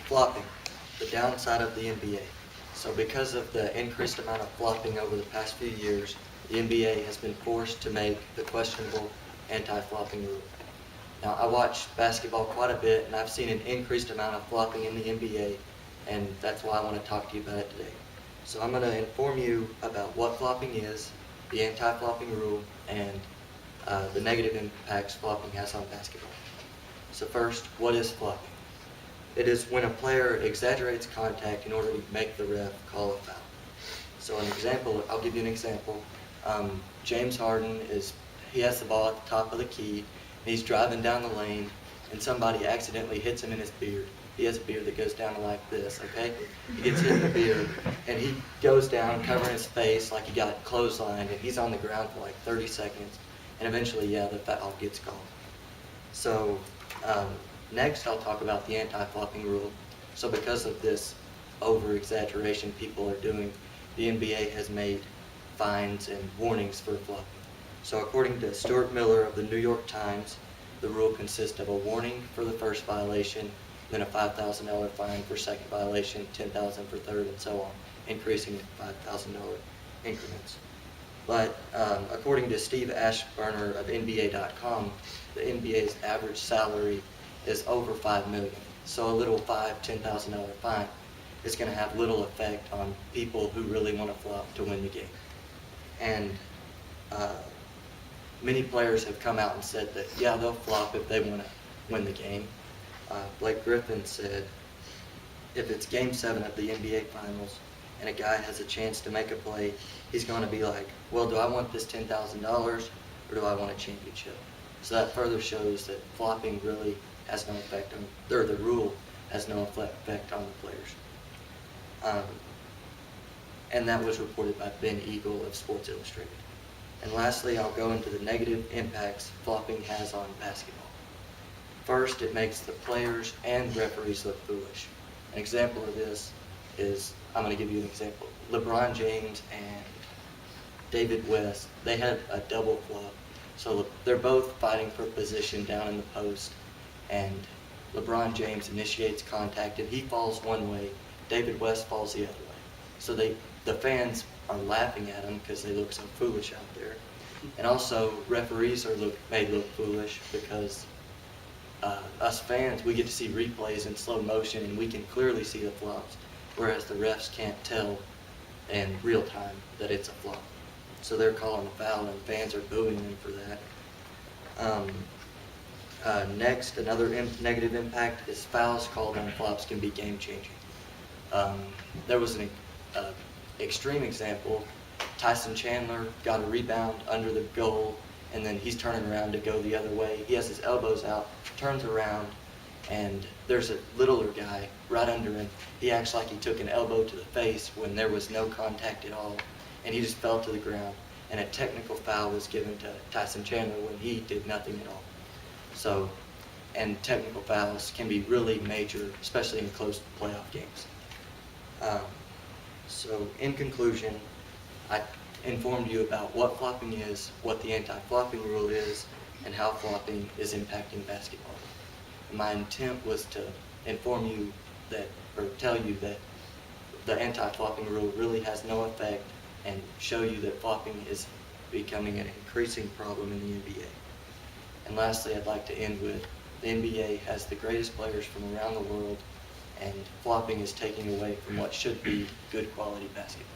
Flopping, the downside of the NBA. So because of the increased amount of flopping over the past few years, the NBA has been forced to make the questionable anti-flopping rule. Now, I watch basketball quite a bit, and I've seen an increased amount of flopping in the NBA, and that's why I want to talk to you about it today. So I'm going to inform you about what flopping is, the anti-flopping rule, and the negative impacts flopping has on basketball. So first, what is flopping? It is when a player exaggerates contact in order to make the ref call a foul. So I'll give you an example. James Harden he has the ball at the top of the key, and he's driving down the lane, and somebody accidentally hits him in his beard. He has a beard that goes down like this, okay? He gets hit in the beard, and he goes down covering his face like he got clotheslined, and he's on the ground for like 30 seconds, and eventually, the foul gets called. So, next I'll talk about the anti-flopping rule. So because of this over-exaggeration people are doing, the NBA has made fines and warnings for flopping. So according to Stuart Miller of the New York Times, the rule consists of a warning for the first violation, then a $5,000 fine for second violation, $10,000 for third, and so on, increasing in $5,000 increments. But according to Steve Ashburner of NBA.com, the NBA's average salary is over $5 million. So a little $10,000 fine is going to have little effect on people who really want to flop to win the game. And many players have come out and said that, they'll flop if they want to win the game. Blake Griffin said, if it's Game 7 of the NBA Finals and a guy has a chance to make a play, he's going to be like, well, do I want this $10,000 or do I want a championship? So that further shows that flopping really has no effect on, or the rule has no effect on the players. And that was reported by Ben Eagle of Sports Illustrated. And lastly, I'll go into the negative impacts flopping has on basketball. First, it makes the players and referees look foolish. An example of this is, I'm going to give you an example. LeBron James and David West, they had a double flop. So they're both fighting for position down in the post, and LeBron James initiates contact, and he falls one way, David West falls the other way. So the fans are laughing at him because they look so foolish out there. And also, referees are made look foolish because us fans, we get to see replays in slow motion and we can clearly see the flops, whereas the refs can't tell in real time that it's a flop. So they're calling a foul and fans are booing them for that. Next, another negative impact is fouls called on flops can be game-changing. There was an extreme example. Tyson Chandler got a rebound under the goal, and then he's turning around to go the other way. He has his elbows out, turns around, and there's a littler guy right under him. He acts like he took an elbow to the face when there was no contact at all, and he just fell to the ground. And a technical foul was given to Tyson Chandler when he did nothing at all. So, and technical fouls can be really major, especially in close playoff games. So in conclusion, I informed you about what flopping is, what the anti-flopping rule is, and how flopping is impacting basketball. And my intent was to inform you that, or tell you that the anti-flopping rule really has no effect and show you that flopping is becoming an increasing problem in the NBA. And lastly, I'd like to end with, the NBA has the greatest players from around the world, and flopping is taking away from what should be good quality basketball.